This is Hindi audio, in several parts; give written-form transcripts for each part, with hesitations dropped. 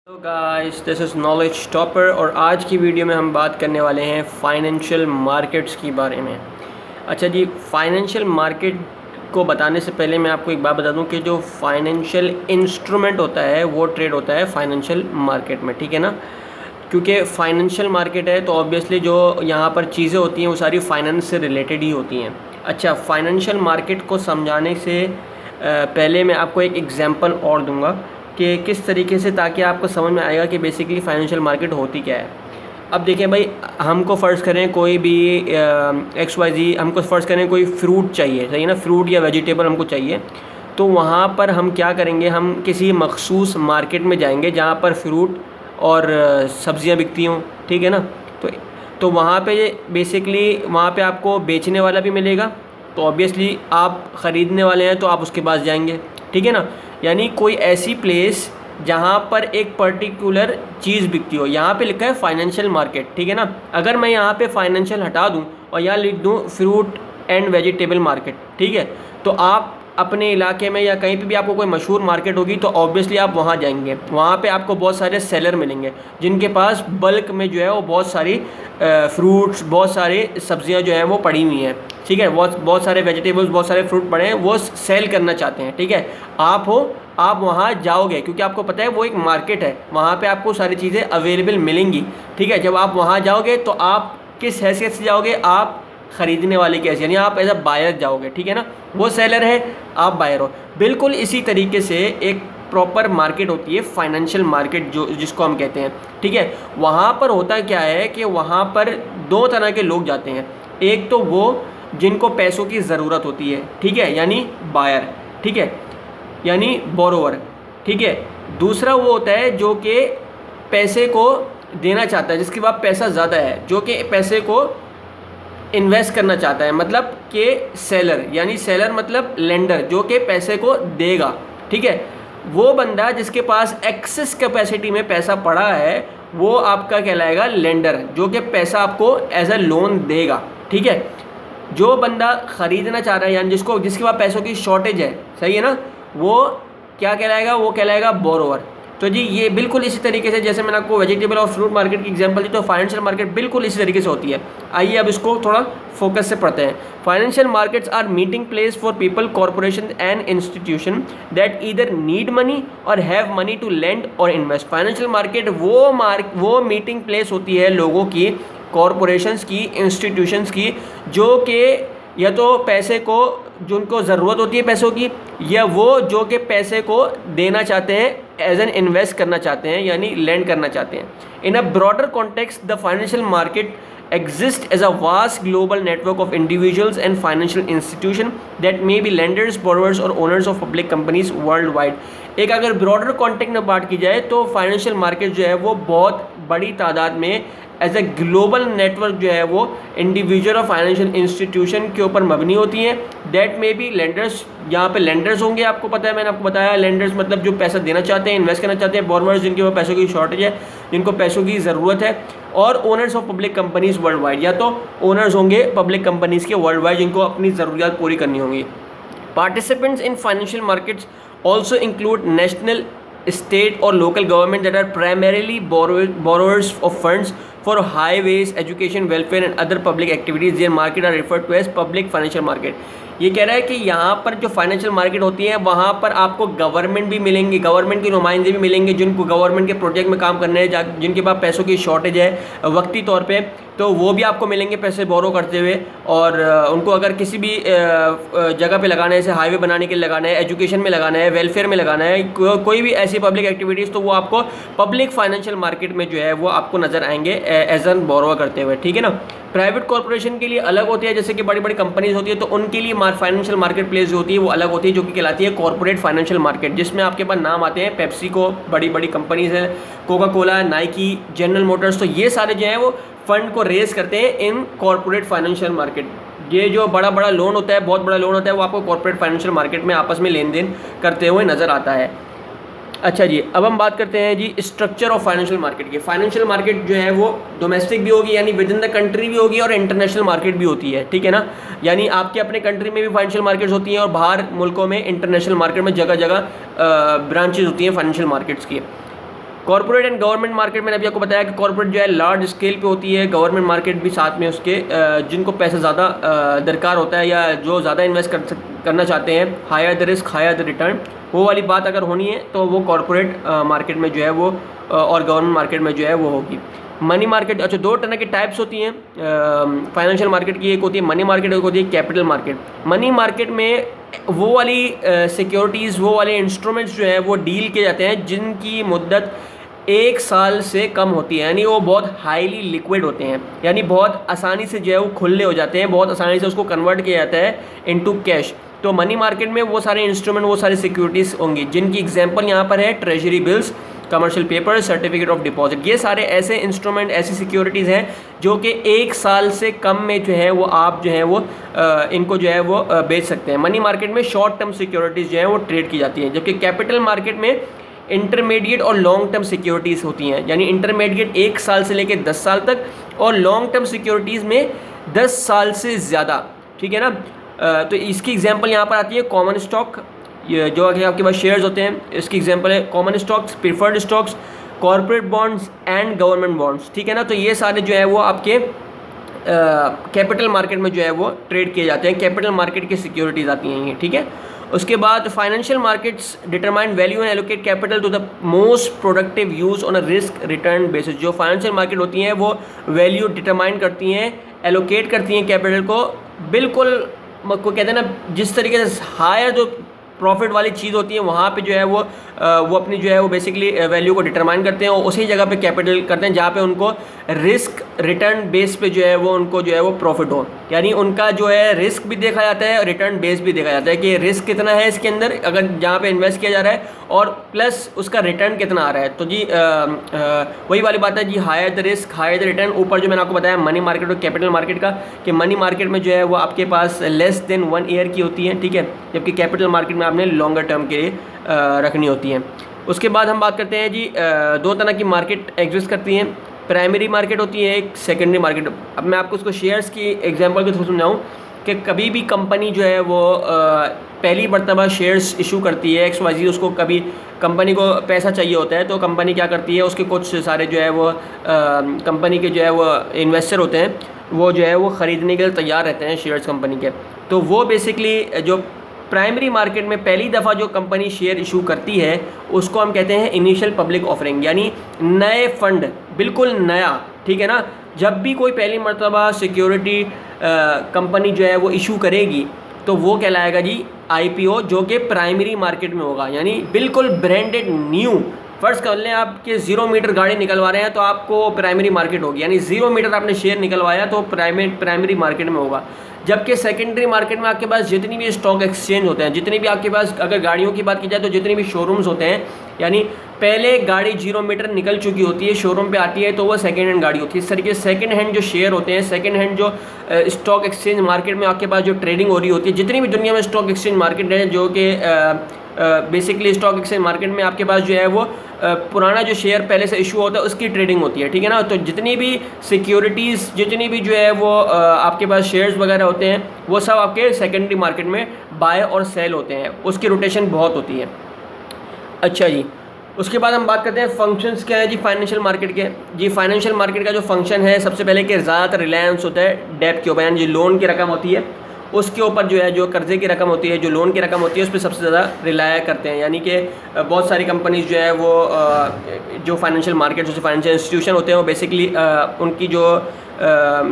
Hello guys, this is knowledge topper और आज की वीडियो में हम बात करने वाले हैं फाइनेंशियल मार्केट्स के बारे में। अच्छा जी, फाइनेंशियल मार्केट को बताने से पहले मैं आपको एक बात बता दूं कि जो फाइनेंशियल इंस्ट्रूमेंट होता है वो ट्रेड होता है फाइनेंशियल मार्केट में, ठीक है ना। क्योंकि फाइनेंशियल मार्केट है तो ऑब्वियसली जो यहाँ पर चीज़ें होती हैं वो सारी फाइनेंस से रिलेटेड ही होती हैं। अच्छा, फाइनेंशियल मार्केट को समझाने से पहले मैं आपको एक एग्जांपल और दूंगा कि किस तरीके से, ताकि आपको समझ में आएगा कि बेसिकली फाइनेंशियल मार्केट होती क्या है। अब देखें भाई, हमको फ़र्ज़ करें कोई भी XYZ, हमको फ़र्ज़ करें कोई फ्रूट चाहिए, सही ना, फ्रूट या वेजिटेबल हमको चाहिए। तो वहाँ पर हम क्या करेंगे, हम किसी मखसूस मार्केट में जाएंगे जहाँ पर फ्रूट और सब्ज़ियाँ बिकती हों, ठीक है ना। तो तो वहाँ पे बेसिकली वहाँ पे आपको बेचने वाला भी मिलेगा, तो ऑब्वियसली आप ख़रीदने वाले हैं तो आप उसके पास जाएंगे, ठीक है ना। यानी कोई ऐसी प्लेस जहाँ पर एक पर्टिकुलर चीज़ बिकती हो। यहाँ पे लिखा है फाइनेंशियल मार्केट, ठीक है ना। अगर मैं यहाँ पे फाइनेंशियल हटा दूँ और यहाँ लिख दूँ फ्रूट एंड वेजिटेबल मार्केट, ठीक है, तो आप अपने इलाके में या कहीं पे भी आपको कोई मशहूर मार्केट होगी तो ऑब्वियसली आप वहाँ जाएंगे। वहाँ पे आपको बहुत सारे सेलर मिलेंगे जिनके पास बल्क में जो है वो बहुत सारी फ्रूट्स, बहुत सारी सब्जियाँ जो हैं वो पड़ी हुई हैं, ठीक है। बहुत सारे वेजिटेबल्स, बहुत सारे फ्रूट पड़े हैं, वो सेल करना चाहते हैं, ठीक है। आप वहाँ जाओगे क्योंकि आपको पता है वो एक मार्केट है, वहाँ पे आपको सारी चीज़ें अवेलेबल मिलेंगी, ठीक है। जब आप वहाँ जाओगे तो आप किस हैसियत से जाओगे, आप ख़रीदने वाले की हैसियत, यानी आप एज अ बायर जाओगे, ठीक है ना। वो सेलर है, आप बायर हो। बिल्कुल इसी तरीके से एक प्रॉपर मार्केट होती है फाइनेंशियल मार्केट, जो जिसको हम कहते हैं, ठीक है। वहाँ पर होता क्या है कि वहाँ पर दो तरह के लोग जाते हैं। एक तो वो जिनको पैसों की ज़रूरत होती है, ठीक है, यानी बायर, ठीक है, यानी बोरोवर, ठीक है। दूसरा वो होता है जो कि पैसे को देना चाहता है, जिसके पास पैसा ज़्यादा है, जो कि पैसे को इन्वेस्ट करना चाहता है, मतलब कि सेलर, यानी सेलर मतलब लेंडर, जो कि पैसे को देगा, ठीक है। वो बंदा जिसके पास एक्सेस कैपेसिटी में पैसा पड़ा है वो आपका कहलाएगा लेंडर, जो कि पैसा आपको एज अ लोन देगा, ठीक है। जो बंदा ख़रीदना चाह रहा है, यानी जिसके पास पैसों की शॉर्टेज है, सही है ना, वो क्या कहलाएगा, वो कहलाएगा बोरोवर। तो जी ये बिल्कुल इसी तरीके से, जैसे मैंने आपको वेजिटेबल और फ्रूट मार्केट की एग्जांपल दी, तो फाइनेंशियल मार्केट बिल्कुल इसी तरीके से होती है। आइए अब इसको थोड़ा फोकस से पढ़ते हैं। Financial markets are meeting place for people, corporation and institution that either need money or have money to lend or invest. Financial market वो मीटिंग प्लेस होती है लोगों की, कॉरपोरेशंस की, इंस्टीट्यूशंस की, जो कि या तो पैसे को, जिनको ज़रूरत होती है पैसों की, या वो जो कि पैसे को देना चाहते हैं, एज एन इन्वेस्ट करना चाहते हैं, यानी लैंड करना चाहते हैं। In a broader context the financial market exist as a vast global network of individuals and financial institution that may be lenders, borrowers or owners of public companies worldwide। एक अगर ब्रॉडर कॉन्टेक्स्ट में बात की जाए तो फाइनेंशियल मार्केट जो है वो बहुत बड़ी तादाद में एज ए ग्लोबल नेटवर्क जो है वो इंडिविजुअल और फाइनेंशियल इंस्टीट्यूशन के ऊपर मबनी होती हैं। दैट में भी लेंडर्स, यहाँ पे लेंडर्स होंगे, आपको पता है, मैंने आपको बताया लेंडर्स मतलब जो पैसा देना चाहते हैं, इन्वेस्ट करना चाहते हैं। बोरोवर्स जिनके पास पैसों की शॉर्टेज है, जिनको पैसों की ज़रूरत है। और owners of public companies world wide, या तो ओनर्स होंगे पब्लिक कंपनीज़ के वर्ल्ड वाइड, जिनको अपनी ज़रूरियात पूरी करनी होंगी। Participants in financial markets also include national, state or local government that are primarily borrowers of funds for highways, education, welfare and other public activities. Their market are referred to as public financial market। ये कह रहा है कि यहाँ पर जो फाइनेंशियल मार्केट होती है वहाँ पर आपको गवर्नमेंट भी मिलेंगे, गवर्नमेंट के नुमाइंदे भी मिलेंगे, जिनको गवर्नमेंट के प्रोजेक्ट में काम करने हैं, जिनके पास पैसों की शॉर्टेज है वक्ती तौर पे, तो वो भी आपको मिलेंगे पैसे बोरो करते हुए। और उनको अगर किसी भी जगह पे लगाना है, जैसे हाईवे बनाने के लिए लगाना है, एजुकेशन में लगाना है, वेलफेयर में लगाना है, कोई भी ऐसी पब्लिक एक्टिविटीज़, तो वो आपको पब्लिक फाइनेंशियल मार्केट में जो है वो आपको नज़र आएंगे एज एन बोरो करते हुए, ठीक है ना। प्राइवेट कॉर्पोरेशन के लिए अलग होती है, जैसे कि बड़ी बड़ी कंपनीज होती है, तो उनके लिए फाइनेंशियल मार्केट प्लेस जो होती है वो अलग होती है, जो कि कहलाती है कॉर्पोरेट फाइनेंशियल मार्केट, जिसमें आपके पास नाम आते हैं पेप्सी को, बड़ी बड़ी कंपनीज हैं, Coca Cola, Nike, general Motors. तो ये सारे जो हैं वो फंड को रेज करते हैं इन कॉर्पोरेट फाइनेंशियल मार्केट। ये जो बड़ा बड़ा लोन होता है, बहुत बड़ा लोन होता है, वो आपको कॉर्पोरेट फाइनेंशियल मार्केट में आपस में लेन देन करते हुए नज़र आता है। अच्छा जी, अब हम बात करते हैं जी स्ट्रक्चर ऑफ फाइनेंशियल मार्केट की। फाइनेंशियल मार्केट जो है वो डोमेस्टिक भी होगी, यानी विद इन द कंट्री भी होगी, और इंटरनेशनल मार्केट भी होती है, ठीक है ना। यानी आपके अपने कंट्री में भी फाइनेंशियल मार्केट्स होती हैं और बाहर मुल्कों में इंटरनेशनल मार्केट में जगह जगह ब्रांचेज होती हैं फाइनेंशियल मार्केट्स की। कॉर्पोरेट एंड गवर्नमेंट मार्केट मैंने अभी आपको बताया कि कॉर्पोरेट जो है लार्ज स्केल पे होती है, गवर्नमेंट मार्केट भी साथ में उसके जिनको पैसा ज़्यादा दरकार होता है या जो ज़्यादा इन्वेस्ट करना चाहते हैं, higher the risk higher the return, वो वाली बात अगर होनी है तो वो कॉर्पोरेट मार्केट में जो है वो और गवर्नमेंट मार्केट में जो है वो होगी। मनी मार्केट, अच्छा दो तरह की टाइप्स होती हैं फाइनेंशियल मार्केट की, एक होती है मनी मार्केट, एक होती है कैपिटल मार्केट। मनी मार्केट में वो वाली सिक्योरिटीज़, वो वाले इंस्ट्रूमेंट्स जो है वो डील किए जाते हैं जिनकी मुद्दत 1 साल से कम होती है, यानी वो बहुत हाईली लिक्विड होते हैं, यानी बहुत आसानी से जो है वो खुले हो जाते हैं, बहुत आसानी से उसको कन्वर्ट किया जाता है इनटू कैश। तो मनी मार्केट में वो सारे इंस्ट्रूमेंट, वो सारी सिक्योरिटीज़ होंगी जिनकी एग्जांपल यहाँ पर है treasury bills, commercial paper, certificate of deposit. ये सारे ऐसे इंस्ट्रूमेंट, ऐसी सिक्योरिटीज़ हैं जो कि 1 साल से कम में जो है वो आप जो है वो इनको जो है वो बेच सकते हैं। मनी मार्केट में शॉर्ट टर्म सिक्योरिटीज़ जो है वो ट्रेड की जाती हैं, जबकि कैपिटल मार्केट में इंटरमीडिएट और लॉन्ग टर्म सिक्योरिटीज़ होती हैं, यानी इंटरमीडिएट 1 साल से लेकर 10 साल तक और लॉन्ग टर्म सिक्योरिटीज़ में 10 साल से ज़्यादा, ठीक है ना। तो इसकी एग्जांपल यहाँ पर आती है कॉमन स्टॉक, ये जो आपके पास शेयर्स होते हैं, इसकी एग्जांपल है common stocks, preferred stocks, corporate bonds and government bonds, ठीक है ना। तो ये सारे जो है वो आपके कैपिटल मार्केट में जो है वो ट्रेड किए जाते हैं, कैपिटल मार्केट की सिक्योरिटीज़ आती हैं ये, ठीक है। उसके बाद financial markets determine value and allocate capital to the most productive use on a risk return basis. जो फाइनेंशियल मार्केट होती हैं वो वैल्यू डिटरमाइन करती हैं, एलोकेट करती हैं कैपिटल को, बिल्कुल को कहते हैं ना जिस तरीके से हायर जो प्रॉफिट वाली चीज़ होती है वहाँ पे जो है वो अपनी जो है वो बेसिकली वैल्यू को डिटरमाइन करते हैं और उसी जगह पे कैपिटल करते हैं जहाँ पे उनको रिस्क रिटर्न बेस पे जो है वो उनको जो है वो प्रॉफिट हो, यानी उनका जो है रिस्क भी देखा जाता है और रिटर्न बेस भी देखा जाता है कि रिस्क कितना है इसके अंदर अगर जहाँ पे इन्वेस्ट किया जा रहा है और प्लस उसका रिटर्न कितना आ रहा है। तो जी वही वाली बात है जी, higher the risk higher the return. ऊपर जो मैंने आपको बताया मनी मार्केट और कैपिटल मार्केट का, कि मनी मार्केट में जो है वो आपके पास लेस देन 1 ईयर की होती है, ठीक है, जबकि कैपिटल मार्केट में आपने लॉन्गर टर्म के लिए रखनी होती है। उसके बाद हम बात करते हैं जी, 2 तरह की मार्केट एग्जिस्ट करती हैं, प्राइमरी मार्केट होती है, एक सेकेंडरी मार्केट। अब मैं आपको उसको शेयर्स की एग्जांपल के थ्रू समझाऊँ कि कभी भी कंपनी जो है वो पहली मरतबा शेयर्स इशू करती है XYZ, उसको कभी कंपनी को पैसा चाहिए होता है तो कंपनी क्या करती है, उसके कुछ सारे जो है वो कंपनी के जो है वो इन्वेस्टर होते हैं, वो जो है वो ख़रीदने के लिए तैयार रहते हैं शेयर्स कंपनी के। तो वो बेसिकली जो प्राइमरी मार्केट में पहली दफ़ा जो कंपनी शेयर इशू करती है उसको हम कहते हैं इनिशियल पब्लिक ऑफरिंग, यानी नए फंड, बिल्कुल नया, ठीक है ना। जब भी कोई पहली मरतबा सिक्योरिटी कंपनी जो है वो इशू करेगी तो वो कहलाएगा जी IPO, जो कि प्राइमरी मार्केट में होगा, यानी बिल्कुल ब्रांडेड न्यू। फ़र्ज़ कर लें आपके 0 मीटर गाड़ी निकलवा रहे हैं तो आपको प्राइमरी मार्केट होगी, यानी 0 मीटर आपने शेयर निकलवाया तो प्राइमरी मार्केट में होगा। जबकि सेकेंडरी मार्केट में आपके पास जितनी भी स्टॉक एक्सचेंज होते हैं, जितनी भी आपके पास, अगर गाड़ियों की बात की जाए तो जितनी भी शोरूम्स होते हैं, यानी पहले गाड़ी 0 मीटर निकल चुकी होती है, शोरूम पे आती है तो वो सेकेंड हैंड गाड़ी होती है। इस तरीके से सेकेंड हैंड जो शेयर होते हैं, सेकेंड हैंड जो स्टॉक एक्सचेंज मार्केट में आपके पास जो ट्रेडिंग हो रही होती है, जितनी भी दुनिया में स्टॉक एक्सचेंज मार्केट है, जो कि बेसिकली स्टॉक एक्सचेंज मार्केट में आपके पास जो है वो पुराना जो शेयर पहले से इशू होता है उसकी ट्रेडिंग होती है, ठीक है ना। तो जितनी भी सिक्योरिटीज़, जितनी भी जो है वो आपके पास शेयर्स वगैरह होते हैं वो सब आपके सेकेंडरी मार्केट में बाय और सेल होते हैं, उसकी रोटेशन बहुत होती है। अच्छा जी, उसके बाद हम बात करते हैं फंक्शंस क्या है जी फाइनेंशियल मार्केट के। जी फाइनेंशियल मार्केट का जो फंक्शन है, सबसे पहले कि ज़्यादातर रिलायंस होता है डेब्ट के ऊपर, यानी जो लोन की रकम होती है उसके ऊपर जो है, जो कर्ज़े की रकम होती है, जो लोन की रकम होती है, उस पर सबसे ज़्यादा रिलाय करते हैं। यानी कि बहुत सारी कंपनीज जो है वो जो फाइनेंशियल मार्केट, जो फाइनेंशियल इंस्टीट्यूशन होते हैं वो बेसिकली उनकी जो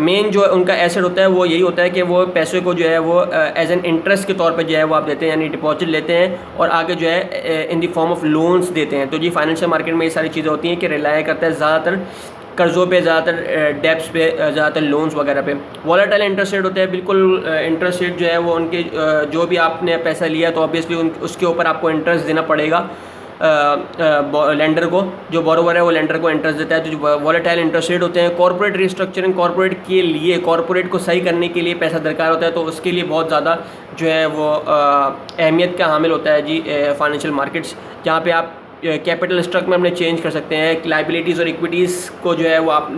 मेन जो उनका एसेट होता है वो यही होता है कि वो पैसे को जो है वो एज एन इंटरेस्ट के तौर पे जो है वो आप देते हैं, यानी डिपॉजिट लेते हैं और आगे जो है in the form of loans देते हैं। तो जी फाइनेंशियल मार्केट में ये सारी चीज़ें होती हैं कि रिलाय करता है ज़्यादातर कर्ज़ों पे, ज़्यादातर डेब्ट्स पे, ज़्यादातर लोन्स वगैरह पे। वॉलेटाइल इंटरेस्ट रेट होते हैं, बिल्कुल इंटरेस्ट रेट जो है वो उनके जो भी आपने पैसा लिया तो ऑब्वियसली उसके ऊपर आपको इंटरेस्ट देना पड़ेगा लेंडर को, जो बोरोवर है वो लेंडर को इंटरेस्ट देता है। तो वॉलेटाइल इंटरेस्ट रेट होते हैं। कॉर्पोरेट रिस्ट्रक्चरिंग, कॉर्पोरेट के लिए, कॉर्पोरेट को सही करने के लिए पैसा दरकार होता है, तो उसके लिए बहुत ज़्यादा जो है वो अहमियत का हामिल होता है जी फाइनेंशियल मार्केट्स, जहाँ पे आप कैपिटल स्ट्रक्चर में अपने चेंज कर सकते हैं, लाइबिलिटीज़ और इक्विटीज़ को जो है वो आप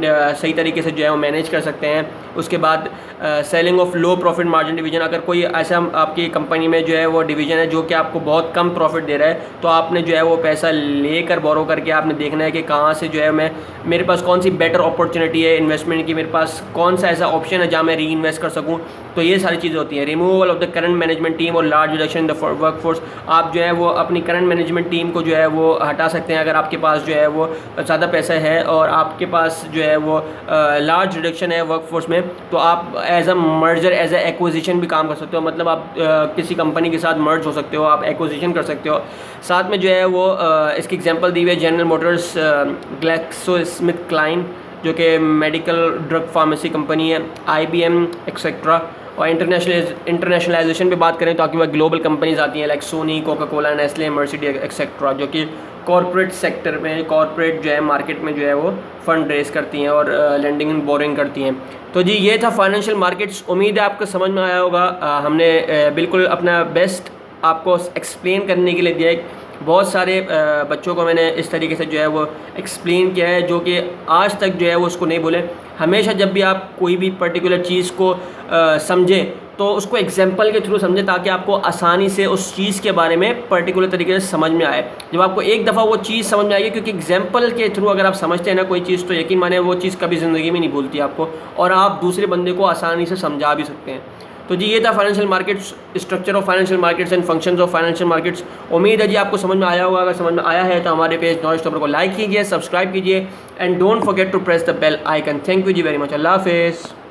सही तरीके से जो है वो मैनेज कर सकते हैं। उसके बाद selling of low profit margin division, अगर कोई ऐसा आपकी कंपनी में जो है वो डिवीजन है जो कि आपको बहुत कम प्रॉफिट दे रहा है, तो आपने जो है वो पैसा लेकर बोरो करके आपने देखना है कि कहाँ से जो है मेरे पास कौन सी बेटर अपॉर्चुनिटी है इन्वेस्टमेंट की, मेरे पास कौन सा ऐसा ऑप्शन है जहाँ मैं री इन्वेस्ट कर सकूँ। तो ये सारी चीज़ें होती हैं। Removal of the current management team और large reduction in the workforce, आप जो है वो अपनी करंट मैनेजमेंट टीम को जो है वो हटा सकते हैं अगर आपके पास जो है वो ज़्यादा पैसा है और आपके पास जो है वो लार्ज रिडक्शन है वर्कफोर्स में, तो आप as a merger as a acquisition भी काम कर सकते हो। मतलब आप किसी कंपनी के साथ मर्ज हो सकते हो, आप एक्विजिशन कर सकते हो। साथ में जो है वो इसकी एग्जांपल दी हुई है जनरल मोटर्स, ग्लैक्सोस्मिथक्लाइन जो कि मेडिकल ड्रग फार्मेसी कंपनी है, IBM एक्सेट्रा। और इंटरनेशनलाइजेशन पे बात करें तो आपके पास ग्लोबल कंपनीज आती हैं like Sony, Coca Cola, Nestle, Mercedes etcetera, जो कि कॉर्पोरेट सेक्टर में, कॉर्पोरेट जो है मार्केट में जो है वो फंड रेस करती हैं और लेंडिंग एंड बोरिंग करती हैं। तो जी ये था फाइनेंशियल मार्केट्स। उम्मीद है आपको समझ में आया होगा। हमने बिल्कुल अपना बेस्ट आपको एक्सप्लेन करने के लिए दिया है। बहुत सारे बच्चों को मैंने इस तरीके से जो है वो एक्सप्लेन किया है जो कि आज तक जो है वो उसको नहीं बोले। हमेशा जब भी आप कोई भी पर्टिकुलर चीज़ को समझें तो उसको एग्जाम्पल के थ्रू समझें ताकि आपको आसानी से उस चीज़ के बारे में पर्टिकुलर तरीके से समझ में आए। जब आपको एक दफ़ा वो चीज़ समझ में आएगी, क्योंकि एग्जाम्पल के थ्रू अगर आप समझते हैं ना कोई चीज़, तो यकीन माने वो चीज़ कभी ज़िंदगी में नहीं भूलती आपको, और आप दूसरे बंदे को आसानी से समझा भी सकते हैं। तो जी ये था financial markets, structure of financial markets and functions of financial markets. उम्मीद है जी आपको समझ में आया होगा। अगर समझ में आया है तो हमारे पेज नॉलेज स्टॉपर को लाइक कीजिए, सब्सक्राइब कीजिए and don't forget to press the bell icon. Thank you जी वेरी मच। अल्लाह हाफिज़।